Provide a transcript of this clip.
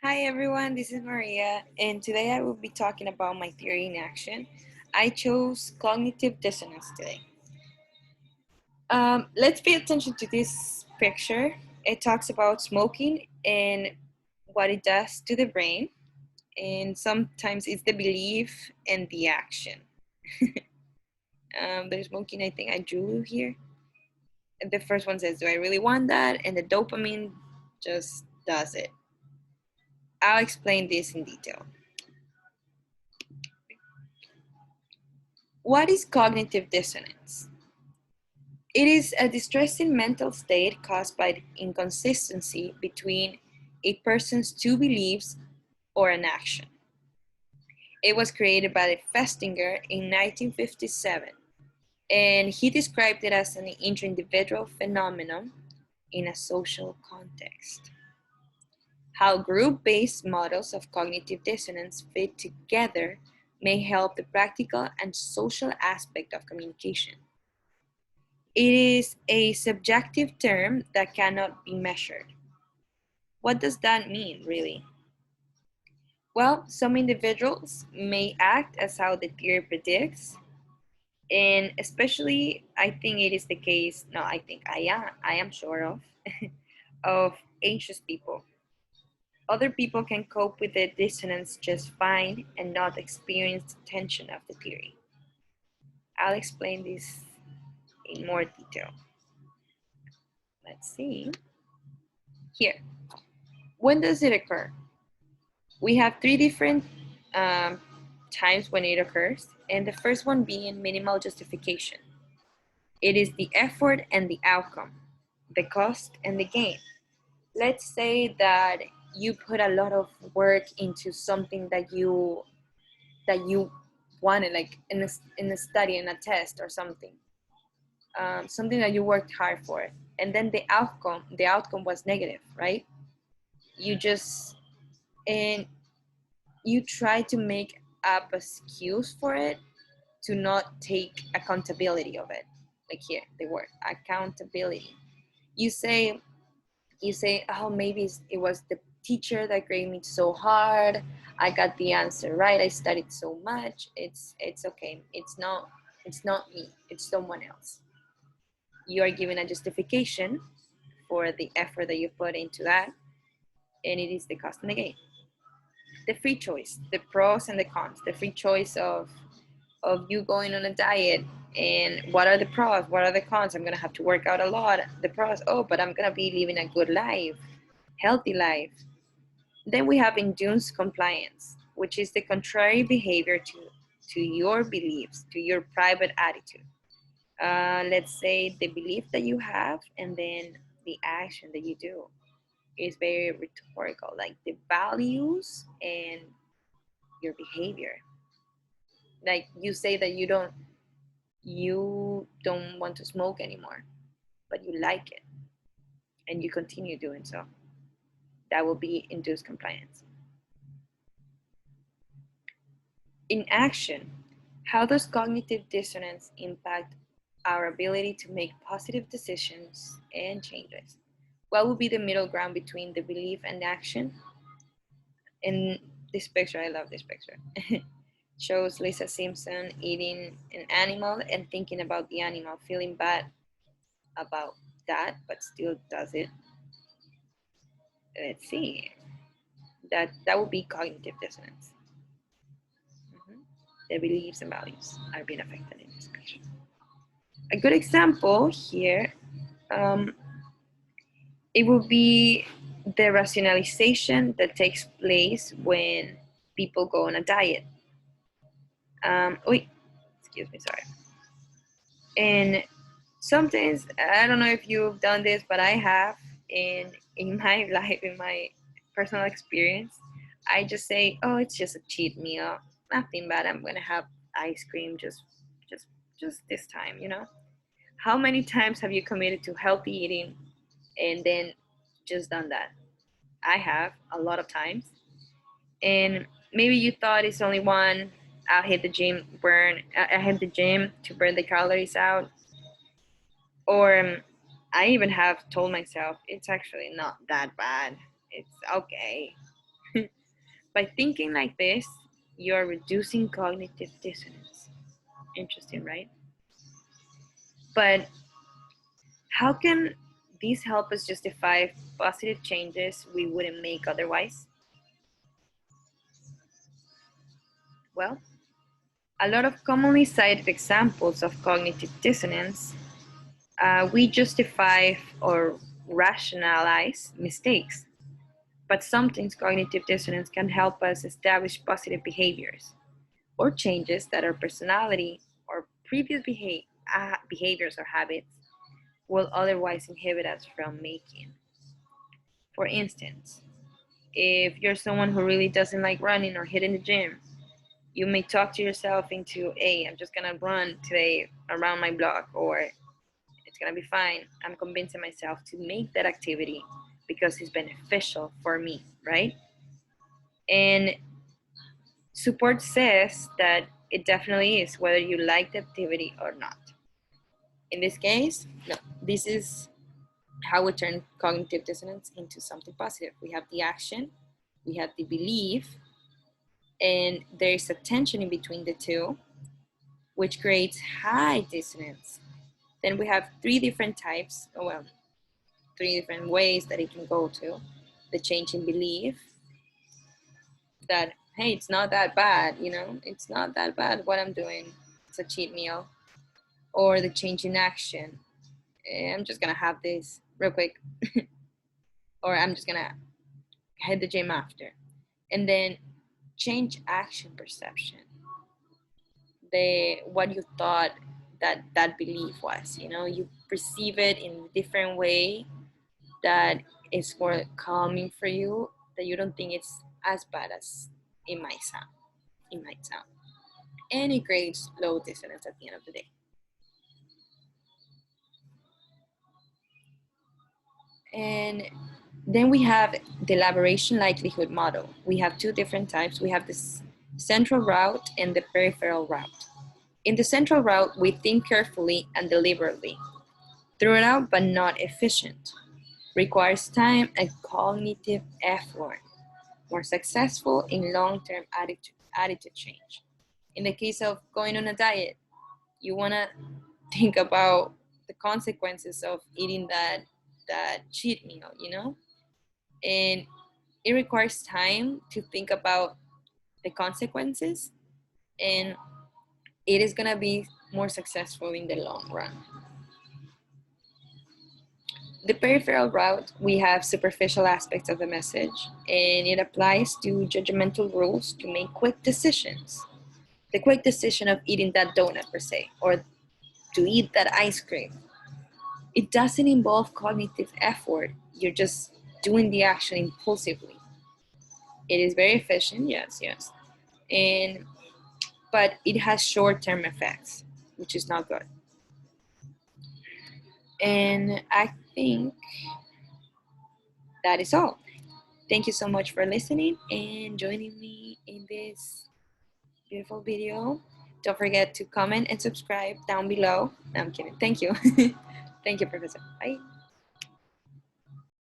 Hi everyone, this is Maria, and today I will be talking about my theory in action. I chose cognitive dissonance today. Let's pay attention to this picture. It talks about smoking and what it does to the brain, and sometimes it's the belief and the action. The smoking, I think I drew here. The first one says, do I really want that? And the dopamine just does it. I'll explain this in detail. What is cognitive dissonance? It is a distressing mental state caused by inconsistency between a person's two beliefs or an action. It was created by Festinger in 1957, and he described it as an inter-individual phenomenon in a social context. How group-based models of cognitive dissonance fit together may help the practical and social aspect of communication. It is a subjective term that cannot be measured. What does that mean, really? Well, some individuals may act as how the theory predicts, and especially I think it is the case, no, I am sure of anxious people. Other people can cope with the dissonance just fine and not experience the tension of the theory. I'll explain this in more detail. Let's see. Here, when does it occur? We have three different times when it occurs, and the first one being minimal justification. It is the effort and the outcome, the cost and the gain. Let's say that you put a lot of work into something that you wanted, like in a study, in a test or something, something that you worked hard for, and then the outcome was negative, right? You just and you try to make up excuse for it to not take accountability of it. Like here, the word accountability. You say, oh, maybe it was the teacher that graded me so hard. I got the answer right. I studied so much. It's okay. It's not me. It's someone else. You are giving a justification for the effort that you put into that, and it is the cost and the gain. The free choice, the pros and the cons, the free choice of you going on a diet, and what are the pros, what are the cons? I'm gonna have to work out a lot. The pros, oh, but I'm gonna be living a good life, healthy life. Then we have induced compliance, which is the contrary behavior to your beliefs, to your private attitude. Let's say the belief that you have and then the action that you do is very rhetorical, like the values and your behavior. Like you say that you don't want to smoke anymore, but you like it and you continue doing so. That will be induced compliance. In action, how does cognitive dissonance impact our ability to make positive decisions and changes? What would be the middle ground between the belief and action? In this picture, I love this picture. Shows Lisa Simpson eating an animal and thinking about the animal, feeling bad about that, but still does it. Let's see. That would be cognitive dissonance. Their beliefs and values are being affected in this picture. A good example here, it would be the rationalization that takes place when people go on a diet. Excuse me, sorry. And sometimes, I don't know if you've done this, but I have in my life, in my personal experience. I just say, oh, it's just a cheat meal, nothing bad. I'm gonna have ice cream just just this time, you know. How many times have you committed to healthy eating and then just done that? I have a lot of times. And maybe you thought it's only one. I'll hit the gym, I hit the gym to burn the calories out. Or I even have told myself it's actually not that bad. It's okay. By thinking like this, you're reducing cognitive dissonance. Interesting, right? But how can these help us justify positive changes we wouldn't make otherwise? Well, a lot of commonly cited examples of cognitive dissonance, we justify or rationalize mistakes. But sometimes cognitive dissonance can help us establish positive behaviors or changes that our personality or previous behaviors or habits will otherwise inhibit us from making. For instance, if you're someone who really doesn't like running or hitting the gym, you may talk to yourself into, hey, I'm just gonna run today around my block, or it's gonna be fine. I'm convincing myself to make that activity because it's beneficial for me, right? And support says that it definitely is, whether you like the activity or not. In this case, no, this is how we turn cognitive dissonance into something positive. We have the action, we have the belief, and there is a tension in between the two, which creates high dissonance. Then we have three different types, well, three different ways that it can go to. The change in belief, that, hey, it's not that bad, it's not that bad what I'm doing, it's a cheat meal. Or the change in action, I'm just gonna have this real quick, or I'm just gonna hit the gym after. And then change action perception, what you thought that belief was, you perceive it in a different way that is more calming for you, that you don't think it's as bad as it might sound. And it creates low dissonance at the end of the day. And then we have the elaboration likelihood model. We have two different types. We have this central route and the peripheral route. In the central route, we think carefully and deliberately, throughout but not efficient, requires time and cognitive effort, more successful in long-term attitude change. In the case of going on a diet, you want to think about the consequences of eating that cheat meal, and it requires time to think about the consequences, and it is going to be more successful in the long run. The peripheral route, we have superficial aspects of the message, and it applies to judgmental rules to make quick decisions. The quick decision of eating that donut per se, or to eat that ice cream. It doesn't involve cognitive effort. You're just doing the action impulsively. It is very efficient, yes, but it has short-term effects, which is not good. And I think that is all. Thank you so much for listening and joining me in this beautiful video. Don't forget to comment and subscribe down below. No, I'm kidding. Thank you. Thank you, Professor. Bye.